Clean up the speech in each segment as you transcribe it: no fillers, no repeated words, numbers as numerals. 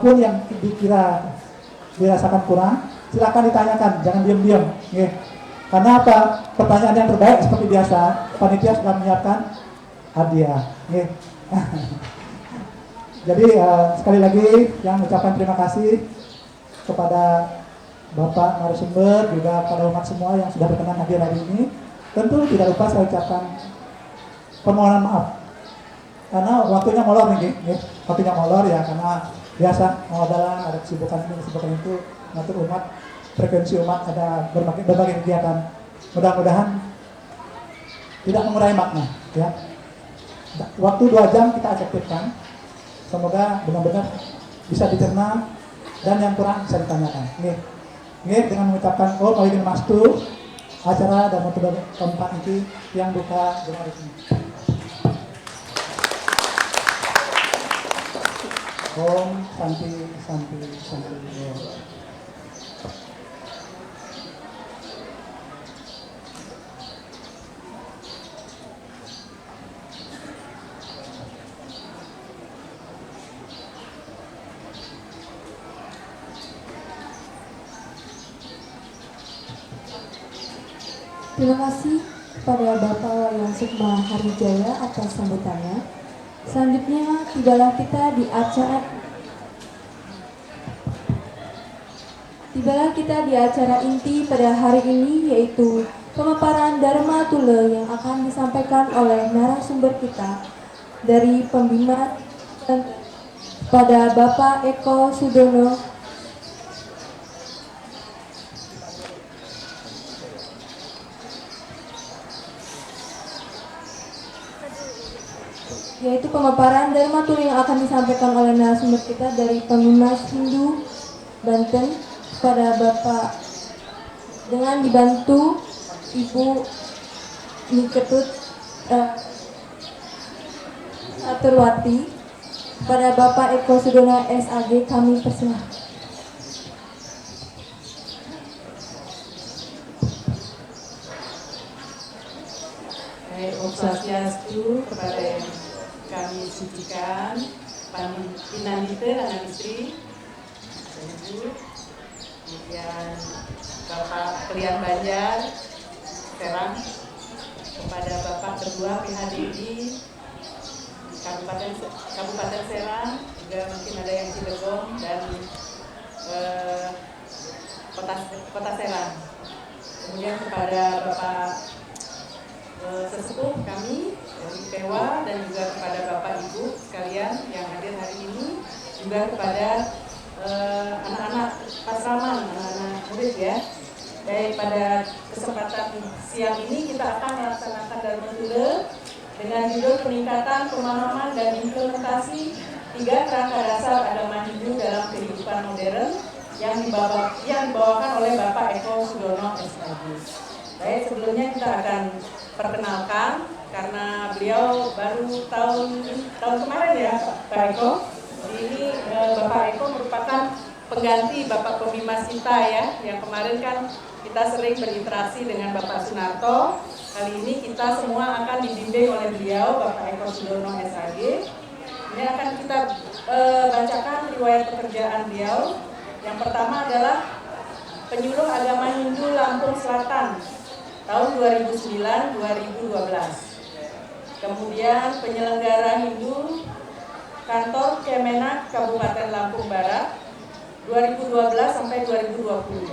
pun yang dikira dirasakan kurang, silakan ditanyakan, jangan diam-diam. Karena apa? Pertanyaan yang terbaik seperti biasa, panitia sudah menyiapkan hadiah. Jadi sekali lagi yang ucapkan terima kasih kepada Bapak narasumber, juga pada umat semua yang sudah berkenan hadir hari ini. Tentu tidak lupa saya ucapkan permohonan maaf karena waktunya molor nih, waktunya molor ya, karena biasa dalam ada kesibukan ini kesibukan itu, ngatur umat, frekuensi umat, ada berbagai kegiatan. Mudah-mudahan tidak mengurangi makna ya. Waktu 2 jam kita efektifkan, semoga benar-benar bisa dicerna dan yang kurang bisa ditanyakan. Dengan mengucapkan Om Awidin Mastu, acara dan metode keempat ini yang buka dengan resmi. Om Santi Santi Santi. Terima kasih kepada Bapak Wayan Sukma Harijaya atas sambutannya. Selanjutnya tibalah kita di acara inti pada hari ini, yaitu pemaparan Dharma Tule yang akan disampaikan oleh narasumber kita dari Pembina pada Bapak Eko Sudono, yaitu pemaparan Dharma Tule yang akan disampaikan oleh narasumber kita dari Pemimas Hindu Banten pada Bapak, dengan dibantu Ibu Niketut Aturwati. Pada Bapak Eko Sudono SAG kami persilahkan. Om Swastiastu kepada yang kami sucikan, Pinandite anak istri, Ibu, kemudian Bapak Kelian Banjar, Serang, kepada Bapak Ketua PHDI Kabupaten Serang, juga mungkin ada yang Cilegon dan Kota Serang. Kemudian kepada Bapak sesepuh kami dari Pewa dan juga kepada Bapak Ibu sekalian yang hadir hari ini, juga kepada anak-anak Pasraman, anak-anak murid ya. Baik, pada kesempatan siang ini kita akan melaksanakan Dharma Tule dengan judul peningkatan pemahaman dan implementasi 3 kerangka dasar agama Hindu dalam kehidupan modern yang dibawakan oleh Bapak Eko Sudono SAG. Baik, sebelumnya kita akan perkenalkan karena beliau baru tahun kemarin ya Pak Eko. Ini Bapak Eko merupakan pengganti Bapak Pemimas Sinta ya, yang kemarin kan kita sering berinteraksi dengan Bapak Sunarto. Kali ini kita semua akan dibimbing oleh beliau, Bapak Eko Sudono SAG. Ini akan kita bacakan riwayat pekerjaan beliau. Yang pertama adalah Penyuluh Agama Hindu Lampung Selatan tahun 2009-2012. Kemudian penyelenggara Hindu Kantor Kemenak Kabupaten Lampung Barat 2012 sampai 2020.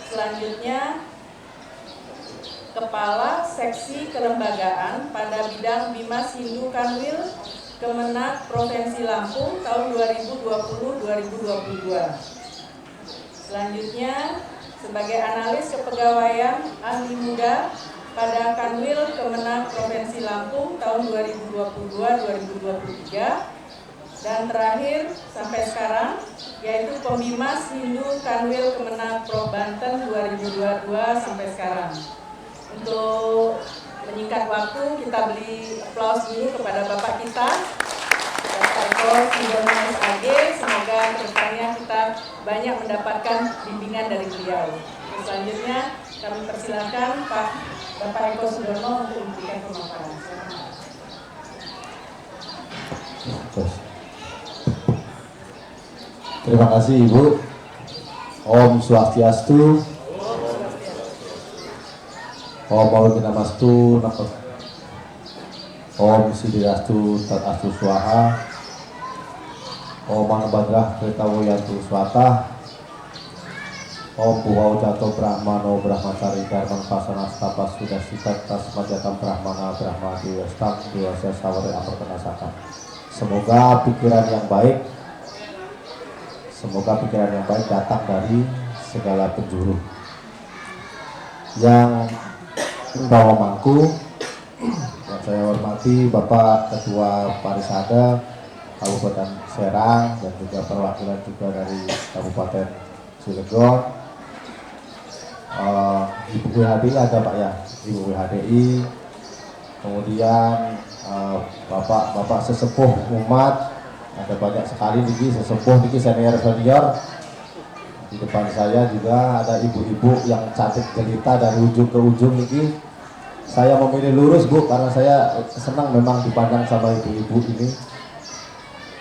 Selanjutnya Kepala Seksi Kelembagaan pada bidang Bimas Hindu Kanwil Kemenak Provinsi Lampung tahun 2020-2022. Selanjutnya sebagai analis kepegawaian ahli muda pada Kanwil Kemenak Provinsi Lampung tahun 2022-2023. Dan terakhir sampai sekarang yaitu Pembimas Hindu Kanwil Kemenak Pro Banten 2022 sampai sekarang. Untuk menyingkat waktu, kita beri aplaus dulu kepada Bapak kita, Bapak Eko Sudono SAG. Semoga kedepannya kita banyak mendapatkan bimbingan dari beliau. Selanjutnya kami persilakan Bapak Eko Sudono untuk memberikan pemaparan. Terima kasih Ibu. Om Swastiastu. Om Maulidinamastu. Om Siddhirastu Tatastu Swaha. Om Manabhadrah Kretawoyantu Swata. Om Buwau Jato Brahmano Brahmacari Dharman Pasana Stapas Sudah Sitat Tasmajatam Brahmana Brahma Diwastam Diwasya Sawari Aperkenasaka. Semoga pikiran yang baik datang dari segala penjuru. Yang membawa mangku, yang saya hormati Bapak Ketua Parisada Kabupaten Serang dan juga perwakilan juga dari Kabupaten Cilegon. Ibu WHDI ada Pak ya, Ibu WHDI. Kemudian Bapak sesepuh umat. Ada banyak sekali niki sesepuh niki senior. Di depan saya juga ada ibu-ibu yang cantik jelita dari ujung ke ujung niki. Saya memilih lurus Bu karena saya senang memang dipandang sama ibu-ibu ini.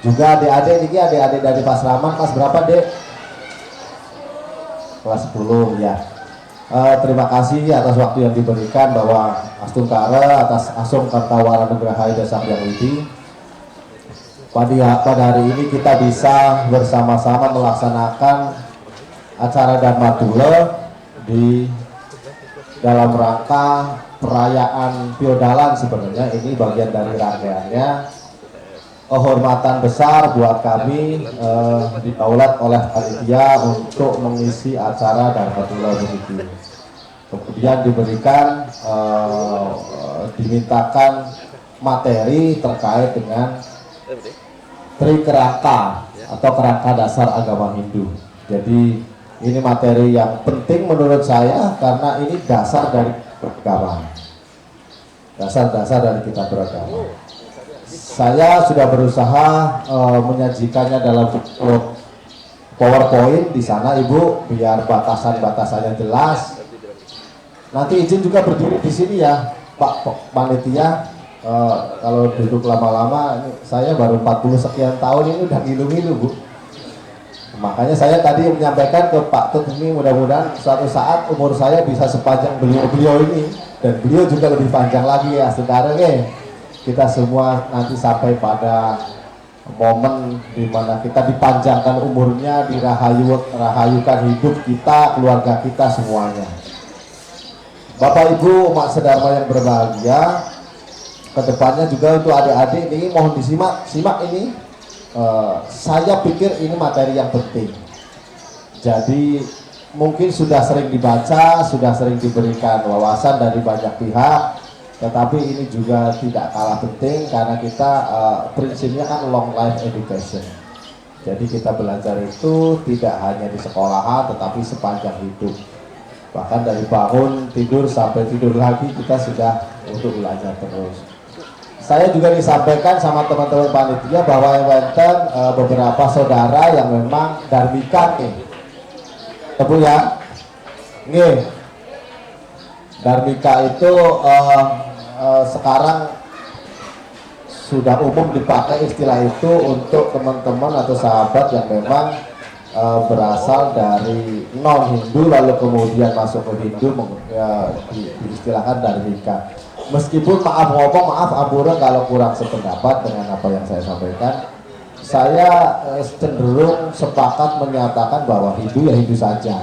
Juga adik-adik niki, adik-adik dari Pasraman, kelas berapa Dek? Kelas 10 ya. Terima kasih atas waktu yang diberikan bahwa Astungkara atas Asung Kartawara Nugraha Ida Sang Hyang Widi. Pada hari ini kita bisa bersama-sama melaksanakan acara Dharma Tula di dalam rangka perayaan Piodalan. Sebenarnya ini bagian dari rangkaiannya. Kehormatan besar buat kami ditaulat oleh panitia untuk mengisi acara Dharma Tula begitu. Kemudian diberikan dimintakan materi terkait dengan Trikerangka atau kerangka dasar agama Hindu. Jadi ini materi yang penting menurut saya karena ini dasar dari beragama. Dasar-dasar dari kita beragama. Saya sudah berusaha menyajikannya dalam PowerPoint di sana Ibu, biar batasan-batasannya jelas. Nanti izin juga berdiri di sini ya, Pak Panitia. Kalau duduk lama-lama, saya baru 40 sekian tahun ini udah ngilu-ngilu Bu. Makanya saya tadi menyampaikan ke Pak Tut ini mudah-mudahan suatu saat umur saya bisa sepanjang beliau ini dan beliau juga lebih panjang lagi ya. Sekarang kita semua nanti sampai pada momen dimana kita dipanjangkan umurnya, dirahayukan hidup kita, keluarga kita semuanya. Bapak Ibu umat sedharma yang berbahagia, kedepannya juga untuk adik-adik ini mohon simak ini. Saya pikir ini materi yang penting. Jadi mungkin sudah sering dibaca, sudah sering diberikan wawasan dari banyak pihak, tetapi ini juga tidak kalah penting karena kita prinsipnya kan long life education. Jadi kita belajar itu tidak hanya di sekolahan tetapi sepanjang hidup. Bahkan dari bangun tidur sampai tidur lagi kita sudah untuk belajar terus. Saya juga disampaikan sama teman-teman panitia bahwa wonten beberapa saudara yang memang dharmika nih. Tepu ya? Nggih. Dharmika itu sekarang sudah umum dipakai istilah itu untuk teman-teman atau sahabat yang memang berasal dari non-Hindu lalu kemudian masuk ke Hindu diistilahkan dharmika. Meskipun maaf ampura kalau kurang sependapat dengan apa yang saya sampaikan, saya cenderung sepakat menyatakan bahwa Hindu ya Hindu saja.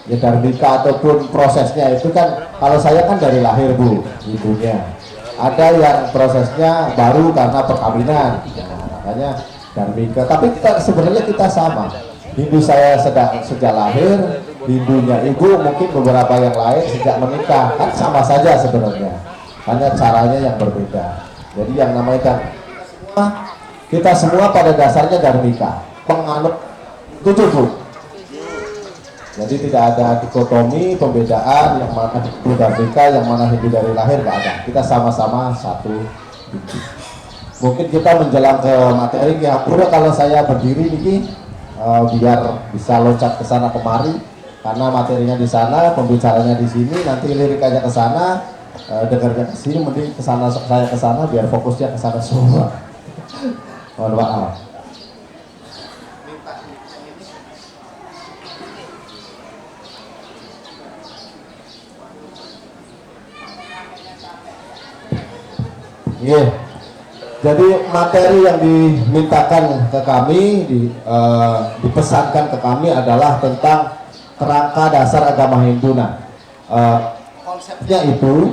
Ya dharmika ataupun prosesnya itu kan, kalau saya kan dari lahir Bu, ibunya. Ada yang prosesnya baru karena perkawinan, makanya dharmika. Tapi sebenarnya kita sama. Hindu saya sejak lahir, Hindunya ibu mungkin beberapa yang lain sejak menikah, kan sama saja sebenarnya, hanya caranya yang berbeda. Jadi yang namanya kita semua pada dasarnya dharmika, penganut tujuh. Jadi tidak ada dikotomi, pembedaan yang mana Hindu dharmika, yang mana Hindu dari lahir, nggak ada. Kita sama-sama satu Hindu. Mungkin kita menjelang ke materi ya, kalau saya berdiri nih biar bisa loncat ke sana kemari. Karena materinya di sana, pembicaranya di sini, nanti lirikanya ke sana, dengarnya ke sini, mending ke sana saya ke sana biar fokusnya ke sana semua. Mohon maaf. Yeah. Jadi materi yang dimintakan ke kami, dipesankan ke kami adalah tentang kerangka dasar agama Hindu. Nah, konsepnya itu,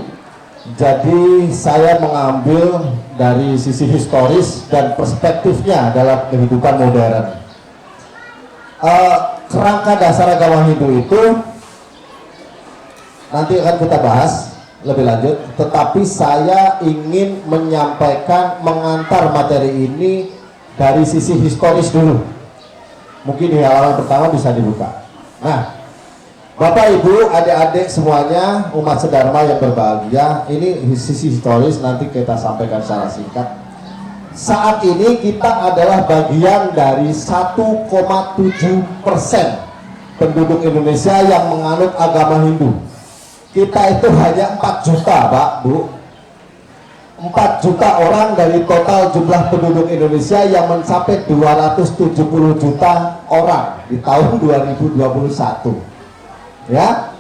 jadi saya mengambil dari sisi historis dan perspektifnya dalam kehidupan modern. Kerangka dasar agama Hindu itu nanti akan kita bahas lebih lanjut, tetapi saya ingin menyampaikan, mengantar materi ini dari sisi historis dulu. Mungkin di halaman pertama bisa dibuka. Nah, Bapak Ibu, adik-adik semuanya, umat sedharma yang berbahagia, ini sisi historis nanti kita sampaikan secara singkat. Saat ini kita adalah bagian dari 1,7% penduduk Indonesia yang menganut agama Hindu. Kita itu hanya 4 juta, Pak, Bu. 4 juta orang dari total jumlah penduduk Indonesia yang mencapai 270 juta orang di tahun 2021. Ya.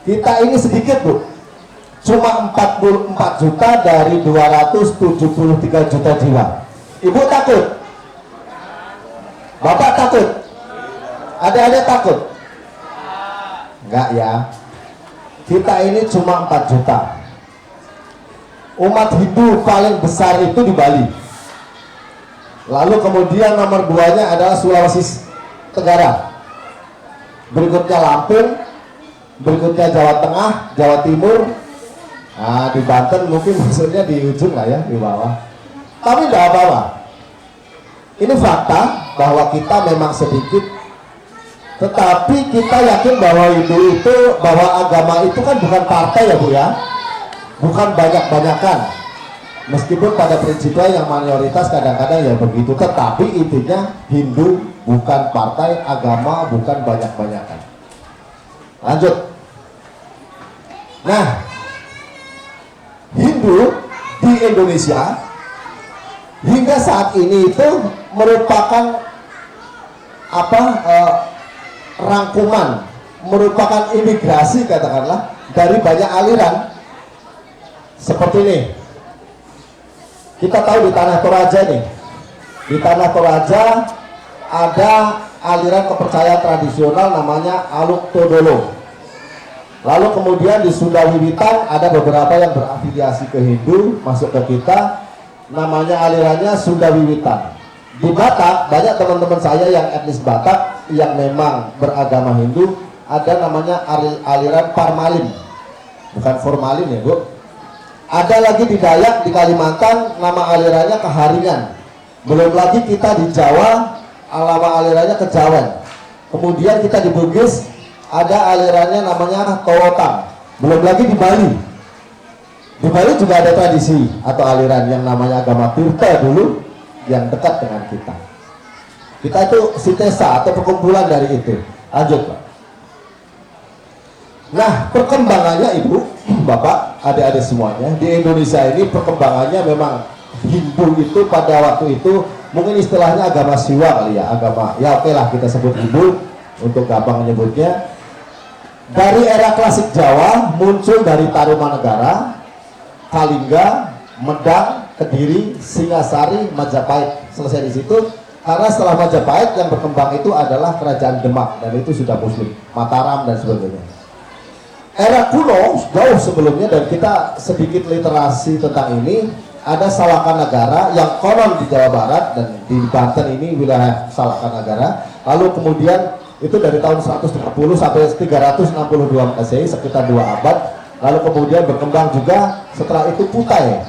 Kita ini sedikit, Bu. Cuma 44 juta dari 273 juta jiwa. Ibu takut? Bapak takut? Adik-adik takut? Enggak ya. Kita ini cuma 4 juta. Umat Hindu paling besar itu di Bali. Lalu kemudian nomor 2-nya adalah Sulawesi Tenggara. Berikutnya Lampung, berikutnya Jawa Tengah, Jawa Timur. Nah, di Banten mungkin maksudnya di ujung lah ya, di bawah. Tapi tidak apa-apa. Ini fakta bahwa kita memang sedikit, tetapi kita yakin bahwa Hindu itu, bahwa agama itu kan bukan partai ya Bu ya, bukan banyak-banyakan. Meskipun pada prinsipnya yang mayoritas kadang-kadang ya begitu, tetapi intinya Hindu bukan partai, agama bukan banyak-banyakan. Lanjut. Nah, Hindu di Indonesia hingga saat ini itu merupakan rangkuman, merupakan imigrasi katakanlah dari banyak aliran seperti ini. Kita tahu di Tanah Toraja nih, di Tanah Toraja ada aliran kepercayaan tradisional namanya Aluk Todolo. Lalu kemudian di Sunda Wiwitan ada beberapa yang berafiliasi ke Hindu masuk ke kita, namanya alirannya Sunda Wiwitan. Di Batak banyak teman-teman saya yang etnis Batak yang memang beragama Hindu, ada namanya aliran Parmalin, bukan formalin ya Bu. Ada lagi di Dayak, di Kalimantan, nama alirannya Keharingan. Belum lagi kita di Jawa, nama alirannya Kejawen. Kemudian kita di Bugis, ada alirannya namanya Towotang. Belum lagi di Bali. Di Bali juga ada tradisi atau aliran yang namanya agama Tirta dulu, yang dekat dengan kita. Kita itu sintesa atau perkumpulan dari itu. Lanjut Pak. Nah, perkembangannya Ibu, Bapak, adik-adik semuanya, di Indonesia ini perkembangannya memang Hindu itu pada waktu itu mungkin istilahnya agama Siwa kali ya, agama, ya oke lah kita sebut Hindu untuk gampang menyebutnya. Dari era klasik Jawa muncul dari Tarumanegara, Kalingga, Medang, Kediri, Singasari, Majapahit. Selesai di situ. Karena setelah Majapahit yang berkembang itu adalah kerajaan Demak dan itu sudah Muslim, Mataram dan sebagainya. Era kuno jauh sebelumnya, dan kita sedikit literasi tentang ini, ada Salakanagara yang konon di Jawa Barat dan di Banten ini wilayah Salakanagara. Lalu kemudian itu dari tahun 130 sampai 362 Masehi, sekitar 2 abad. Lalu kemudian berkembang juga setelah itu Kutai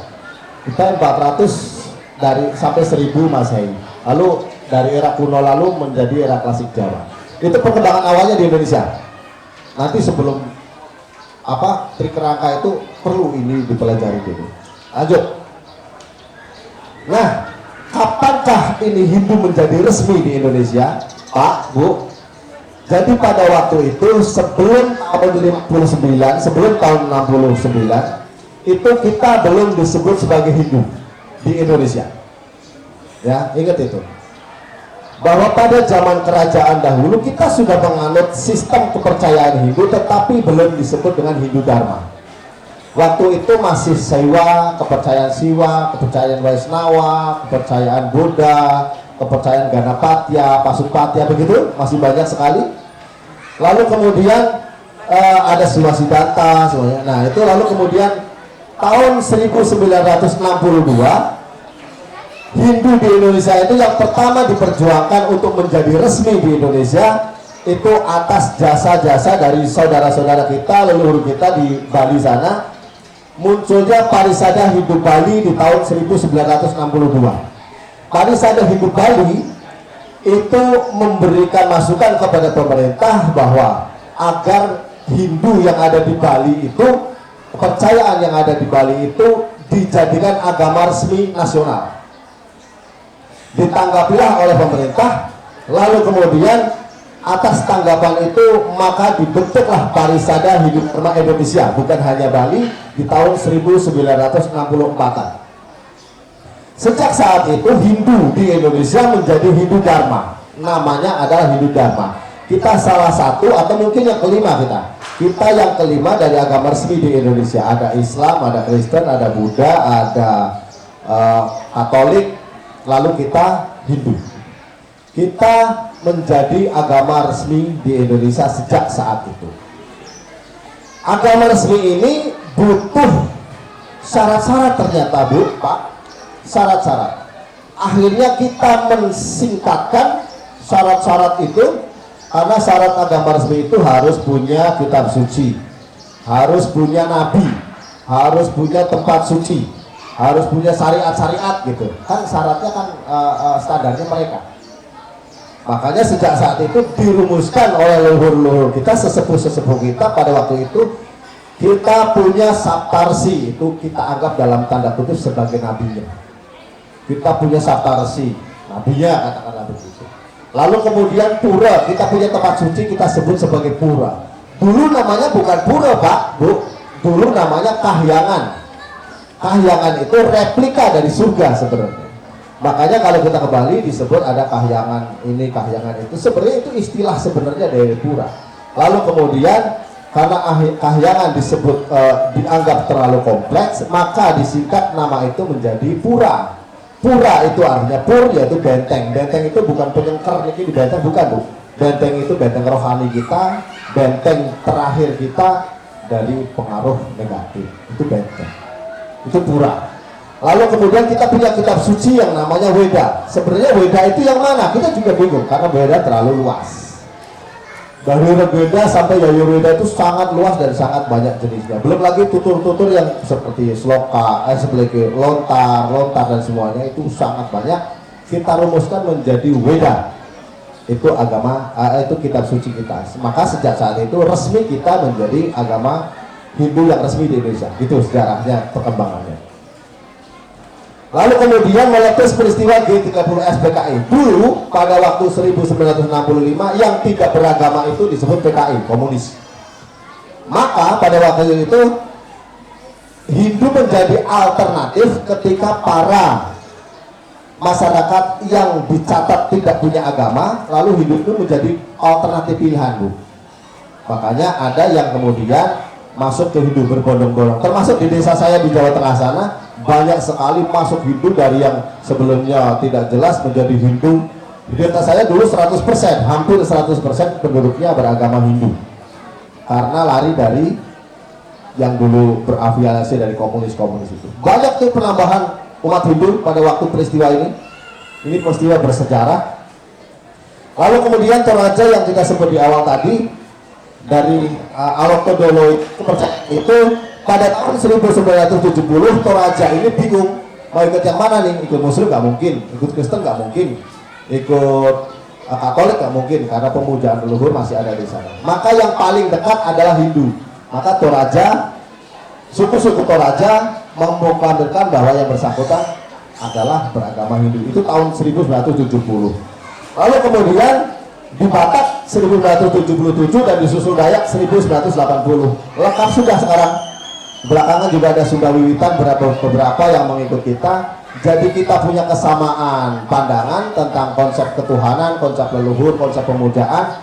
400 sampai 1000 Masehi. Lalu dari era kuno lalu menjadi era klasik Jawa. Itu perkembangan awalnya di Indonesia. Nanti sebelum trik kerangka itu perlu ini dipelajari dulu. Lanjut. Nah, kapankah ini Hindu menjadi resmi di Indonesia, Pak, Bu? Jadi pada waktu itu sebelum tahun 59, sebelum tahun 69, itu kita belum disebut sebagai Hindu di Indonesia. Ya, ingat itu. bahwa pada zaman kerajaan dahulu kita sudah menganut sistem kepercayaan Hindu, tetapi belum disebut dengan Hindu Dharma. Waktu itu masih Saiwa, kepercayaan Siwa, kepercayaan Vaishnava, kepercayaan Buddha, kepercayaan Ganapatya, Pasupatya, begitu, masih banyak sekali. Lalu kemudian ada Siwasiddhanta semuanya. Nah, itu lalu kemudian tahun 1962 Hindu di Indonesia itu yang pertama diperjuangkan untuk menjadi resmi di Indonesia itu atas jasa-jasa dari saudara-saudara kita, leluhur kita di Bali sana. Munculnya Parisada Hindu Bali di tahun 1962. Parisada Hindu Bali itu memberikan masukan kepada pemerintah bahwa agar Hindu yang ada di Bali itu, kepercayaan yang ada di Bali itu dijadikan agama resmi nasional. Ditanggapilah oleh pemerintah, lalu kemudian atas tanggapan itu maka dibentuklah Parisada Hindu Dharma Indonesia, bukan hanya Bali, di tahun 1964-an. Sejak saat itu Hindu di Indonesia menjadi Hindu Dharma, namanya adalah Hindu Dharma. Kita salah satu atau mungkin yang kelima kita yang kelima dari agama resmi di Indonesia. Ada Islam, ada Kristen, ada Buddha, ada Katolik, lalu kita Hindu. Kita menjadi agama resmi di Indonesia sejak saat itu. Agama resmi ini butuh syarat-syarat ternyata, Bu, Pak. Syarat-syarat. Akhirnya kita mensingkatkan syarat-syarat itu, karena syarat agama resmi itu harus punya kitab suci, harus punya nabi, harus punya tempat suci, harus punya syariat-syariat gitu. Kan syaratnya kan standarnya mereka. Makanya sejak saat itu dirumuskan oleh leluhur-leluhur kita, sesepuh-sesepuh kita pada waktu itu, kita punya Saptarsi, itu kita anggap dalam tanda kutip sebagai nabinya. Kita punya Saptarsi, nabinya, katakanlah begitu. Lalu kemudian pura, kita punya tempat suci, kita sebut sebagai pura. Dulu namanya bukan pura, Pak, Bu. Dulu namanya kahyangan. Kahyangan itu replika dari surga sebenarnya. Makanya kalau kita ke Bali disebut ada kahyangan ini, kahyangan itu. Sebenarnya itu istilah sebenarnya dari pura. Lalu kemudian karena kahyangan disebut dianggap terlalu kompleks, maka disingkat nama itu menjadi pura. Pura itu artinya pur, yaitu benteng. Benteng itu bukan penyengker ini di benteng, bukan, Bu. Benteng itu benteng rohani kita, benteng terakhir kita dari pengaruh negatif. Itu benteng. Itu pura. Lalu kemudian kita punya kitab suci yang namanya Weda. Sebenarnya Weda itu yang mana? Kita juga bingung karena Weda terlalu luas. Dari Weda sampai Yajurveda itu sangat luas dan sangat banyak jenisnya. Belum lagi tutur-tutur yang seperti sloka, seperti lontar dan semuanya itu sangat banyak. Kita rumuskan menjadi Weda. Itu agama, itu kitab suci kita. Maka sejak saat itu resmi kita menjadi agama Hindu yang resmi di Indonesia. Itu sejarahnya, perkembangannya. Lalu kemudian meletus peristiwa G30 SPKI. Dulu pada waktu 1965 yang tidak beragama itu disebut PKI, komunis. Maka pada waktu itu Hindu menjadi alternatif ketika para masyarakat yang dicatat tidak punya agama, lalu Hindu itu menjadi alternatif pilihan, Bu. Makanya ada yang kemudian masuk ke Hindu berbondong-bondong. Termasuk di desa saya di Jawa Tengah sana, banyak sekali masuk Hindu dari yang sebelumnya tidak jelas menjadi Hindu. Di desa saya dulu 100%, hampir 100% penduduknya beragama Hindu. Karena lari dari yang dulu berafiliasi dari komunis-komunis itu. Banyak tuh penambahan umat Hindu pada waktu peristiwa ini. Ini peristiwa bersejarah. Lalu kemudian Toraja yang kita sebut di awal tadi, dari Alokodolo itu pada tahun 1970 Toraja ini bingung mau ikut yang mana nih, ikut Muslim nggak mungkin, ikut Kristen nggak mungkin, ikut Katolik nggak mungkin karena pemujaan leluhur masih ada di sana. Maka yang paling dekat adalah Hindu. Maka Toraja, suku-suku Toraja memproklamirkan bahwa yang bersangkutan adalah beragama Hindu. Itu tahun 1970. Lalu kemudian di Batak 1977 dan di Susul Dayak 1980. Lengkap sudah sekarang. Belakangan juga ada Sunda Wiwitan beberapa yang mengikut kita. Jadi kita punya kesamaan pandangan tentang konsep ketuhanan, konsep leluhur, konsep pemujaan.